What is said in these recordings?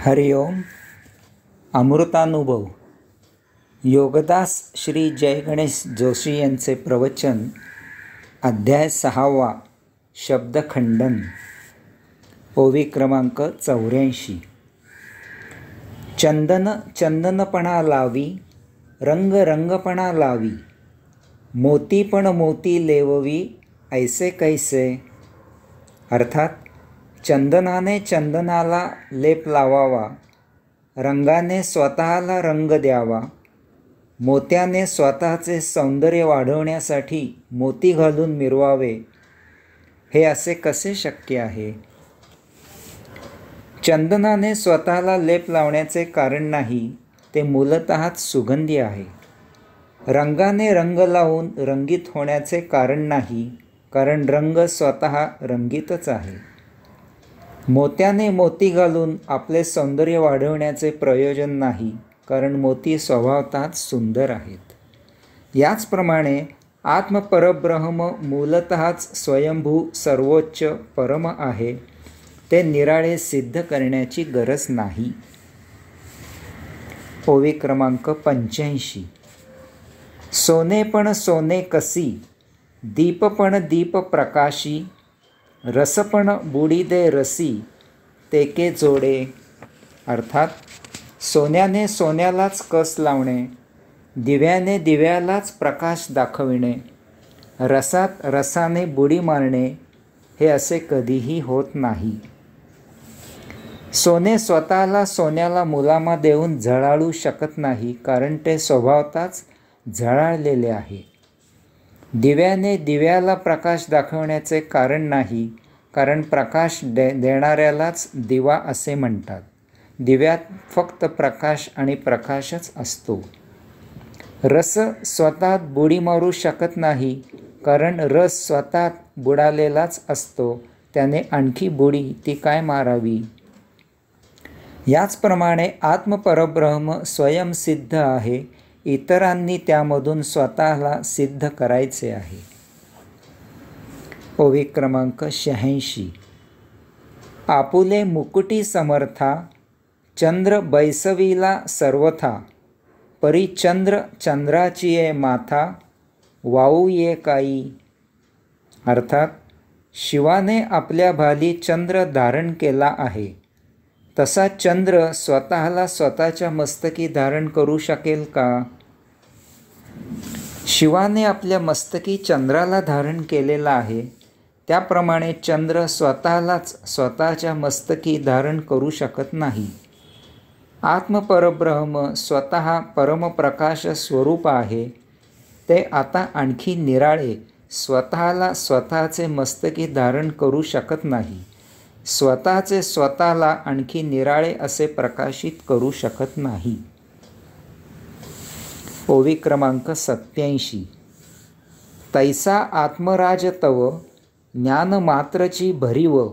हरिओम. अमृतानुभव. योगदास श्री जय गणेश जोशी यांचे प्रवचन. अध्याय 6. शब्दखंडन. ओवी क्रमांक 84. चंदन चंदनपणा लावी, रंग रंगपणा लावी, मोती पण मोती लेववी, ऐसे कैसे. अर्थात चंदनाने चंदनाला लेप लावावा, रंगाने स्वतःला रंग द्यावा, मोत्याने स्वतःचे सौंदर्य वाढवण्यासाठी मोती घालून मिरवावे, हे असे कसे शक्य आहे. चंदनाने स्वतःला लेप लावण्याचे कारण नाही, ते मूलतःच सुगंधी आहे. रंगाने रंग लावून रंगीत होण्याचे कारण नाही, कारण रंग स्वतः रंगीतच आहे. मोत्याने मोती घालून आपले सौंदर्य वाढवण्याचे प्रयोजन नाही, कारण मोती स्वभावतःच सुंदर आहेत. याचप्रमाणे आत्मपरब्रह्म मूलतःच स्वयंभू सर्वोच्च परम आहे. ते निराळे सिद्ध करण्याची गरज नाही. ओवी क्रमांक 85. सोने पण सोने कसी, दीप पण दीप प्रकाशी, रस पण बुडी दे रसी, तेके जोडे. अर्थात सोन्याने सोन्यालाच कस लावणे, दिव्याने दिव्यालाच प्रकाश दाखविणे, रसात रसाने बुडी मारणे, हे असे कधीही होत नाही. सोने स्वतःला सोन्याला मुलामा देऊन झळाळू शकत नाही, कारण ते स्वभावतःच झळाळलेले आहे. दिव्याने दिव्याला प्रकाश दाखवण्याचे कारण नाही, कारण प्रकाश देणाऱ्यालाच दिवा असे म्हणतात. दिव्यात फक्त प्रकाश आणि प्रकाशच असतो. रस स्वतः बुडी मारू शकत नाही, कारण रस स्वतः बुडालेलाच असतो. त्याने आणखी बुडी ती काय मारावी. याचप्रमाणे आत्मपरब्रह्म स्वयंसिद्ध आहे. इतरांनी त्यामधून स्वतःला सिद्ध करायचे आहे. ओवी क्रमांक 86. आपुले मुकुटी समर्था, चंद्र बैसविला सर्वथा, परी चंद्र चंद्राची ये माथा, वाऊ ये काई. अर्थात शिवाने आपल्या भाली चंद्र धारण केला आहे, तसा चंद्र स्वतःला स्वतःच्या मस्तकी धारण करू शकेल का. शिवाने आपल्या मस्तकी चंद्राला धारण केलेला आहे, त्याप्रमाणे चंद्र स्वतःलाच स्वतःच्या मस्तकी धारण करू शकत नाही. आत्मपरब्रह्म स्वतः परमप्रकाश स्वरूप आहे. ते आता आणखी निराळे स्वतःला स्वतःचे मस्तकी धारण करू शकत नाही. स्वतःचे स्वतःला आणखी निराळे असे प्रकाशित करू शकत नाही. ओवी क्रमांक 87. तैसा आत्मराज तव, ज्ञान मात्रची भरीव,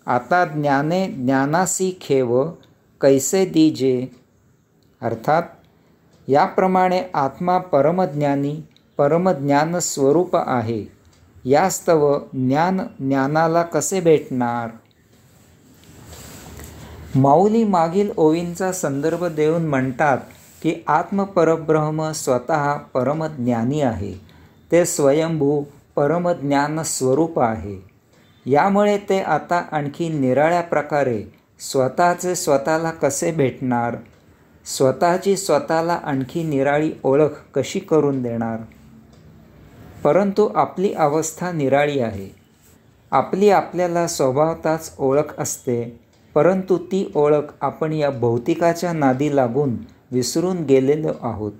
आता ज्ञाने ज्ञानासी खेव, कैसे दीजे. अर्थात याप्रमाणे आत्मा परमज्ञानी परमज्ञान स्वरूप आहे. यास्तव ज्ञान ज्ञानाला कसे भेटणार. माऊली मागील ओवींचा संदर्भ देऊन म्हणतात की आत्मपरब्रह्म स्वतः परमज्ञानी आहे. ते स्वयंभू परमज्ञान स्वरूप आहे. यामुळे ते आता आणखी निराळ्या प्रकारे स्वतःचे स्वतःला कसे भेटणार. स्वतःची स्वतःला आणखी निराळी ओळख कशी करून देणार. परंतु आपली अवस्था निराळी आहे. आपली आपल्याला स्वभावतःच ओळख असते, परंतु ती ओळख आपण या भौतिकाच्या नादी लागून विसरून गेलेलो आहोत.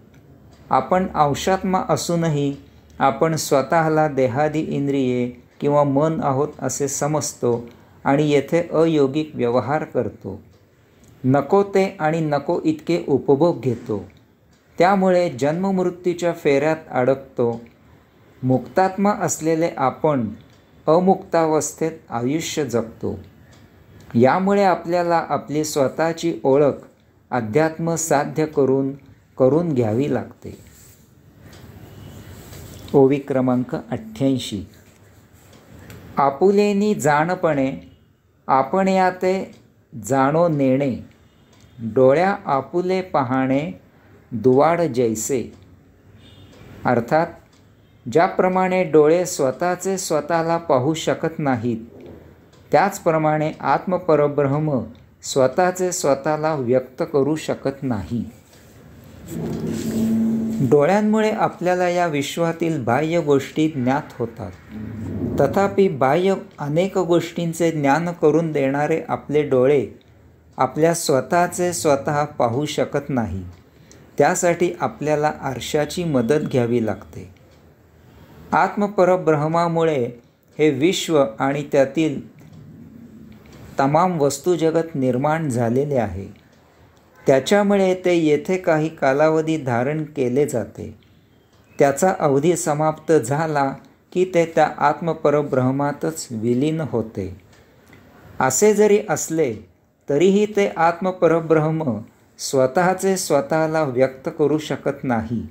आपण अंशात्मा असूनही आपण स्वतःला देहादी इंद्रिये किंवा मन आहोत असे समजतो आणि येथे अयोगिक व्यवहार करतो. नको ते आणि नको इतके उपभोग घेतो. त्यामुळे जन्ममृत्यूच्या फेऱ्यात अडकतो. मुक्तात्मा असलेले आपण अमुक्तावस्थेत आयुष्य जगतो. यामुळे आपल्याला आपली स्वतःची ओळख अध्यात्म साध्य करून घ्यावी लागते. ओवी क्रमांक 88. आपुलेनी जाणपणे, आपण या ते जाणो नेणे, डोळ्या आपुले पाहणे दुवाड जैसे. अर्थात ज्याप्रमाणे डोळे स्वतःचे स्वतःला पाहू शकत नाहीत, त्याचप्रमाणे आत्मपरब्रह्म स्वतःचे स्वतःला व्यक्त करू शकत नाही. डोळ्यांमुळे आपल्याला या विश्वातील बाह्य गोष्टी ज्ञात होतात. तथापि बाह्य अनेक गोष्टींचे ज्ञान करून देणारे आपले डोळे आपल्या स्वतःचे स्वतः पाहू शकत नाही. त्यासाठी आपल्याला आरशाची मदत घ्यावी लागते. आत्मपरब्रह्मामुळे हे विश्व आणि त्यातील तमाम वस्तुजगत निर्माण झालेले आहे. त्याच्यामुळे ते येथे काही कालावधी धारण केले जाते. त्याचा अवधी समाप्त झाला की ते त्या आत्मपरब्रह्मातच विलीन होते. असे जरी असले तरीही ते आत्मपरब्रह्म स्वतःचे स्वतःला व्यक्त करू शकत नाही.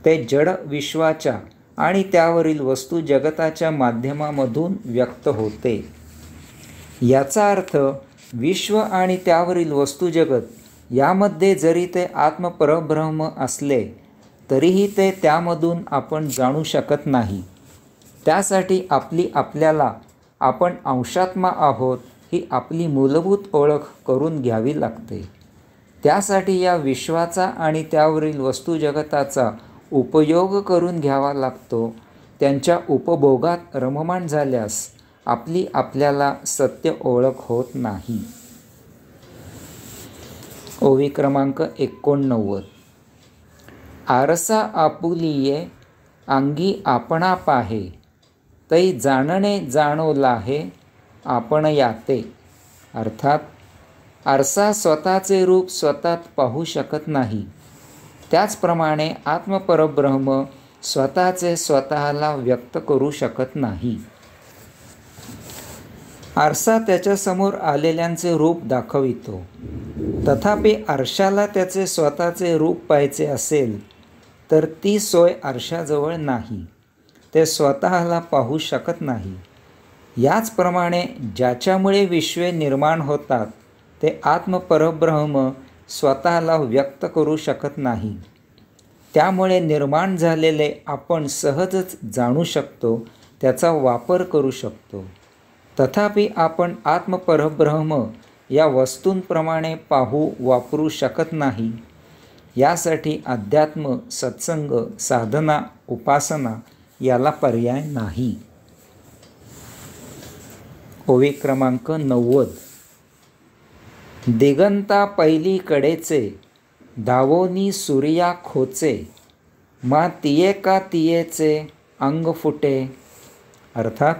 ते जड विश्वाच्या आणि त्यावरील वस्तू जगताच्या माध्यमामधून व्यक्त होते. याचा अर्थ विश्व आणि त्यावरील वस्तुजगत यामध्ये जरी ते आत्मपरब्रह्म असले तरीही ते त्यामधून आपण जाणू शकत नाही. त्यासाठी आपल्याला आपण अंशात्मा आहोत ही आपली मूलभूत ओळख करून घ्यावी लागते. त्यासाठी या विश्वाचा आणि त्यावरील वस्तुजगताचा उपयोग करून घ्यावा लागतो. त्यांच्या उपभोगात रममाण झाल्यास आपल्याला सत्य ओळख होत नाही. ओवी क्रमांक 89. आरसा आपुलिये अंगी आपणा पाहे, तै जाणणे जाणो लाहे आपण याते. अर्थात आरसा स्वतःचे रूप स्वतःत पाहू शकत नाही. त्याचप्रमाणे आत्मपरब्रह्म स्वतःचे स्वतःला व्यक्त करू शकत नाही. आरसा त्याच्यासमोर आलेल्यांचे रूप दाखवितो. तथापि आरशाला त्याचे स्वतःचे रूप पाहायचे असेल तर ती सोय आरशाजवळ नाही. ते स्वतःला पाहू शकत नाही. याचप्रमाणे ज्याच्यामुळे विश्वे निर्माण होतात ते आत्मपरब्रह्म स्वतःला व्यक्त करू शकत नाही. त्यामुळे निर्माण झालेले आपण सहजच जाणू शकतो, त्याचा वापर करू शकतो. तथापि आपण आत्मपरब्रह्म या वस्तूंप्रमाणे पाहू वापरू शकत नाही. यासाठी अध्यात्म, सत्संग, साधना, उपासना याला पर्याय नाही. ओवी क्रमांक 90. दिगंता पलीकडेचे धावोनी सूर्या खोचे, मा तिये का तियेचे अंग फुटे. अर्थात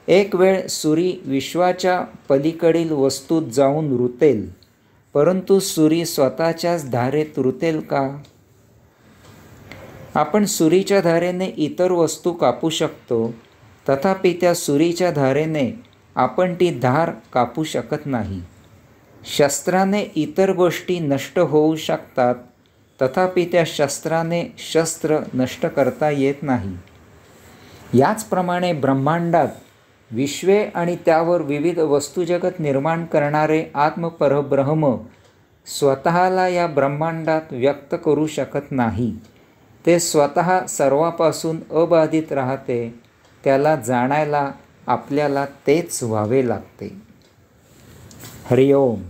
एक वेळ सुरी विश्वाच्या पलीकडील वस्तूत जाऊन रुतेल, परंतु सुरी स्वतःच्याच धारेत रुतेल का? आपण सुरीच्या धारेने इतर वस्तू कापू शकतो, तथापि त्या सुरीच्या धारेने आपण ती धार कापू शकत नाही. शस्त्राने इतर गोष्टी नष्ट होऊ शकतात, तथापि त्या शस्त्राने शस्त्र नष्ट करता येत नाही. याचप्रमाणे ब्रह्मांडात विश्वे आणि त्यावर विविध वस्तुजगत निर्माण करणारे आत्मपरब्रह्म स्वतःला या ब्रह्मांडात व्यक्त करू शकत नाही. ते स्वतः सर्वापासून अबाधित राहते. त्याला जाणायला आपल्याला तेच व्हावे लागते. हरिओम.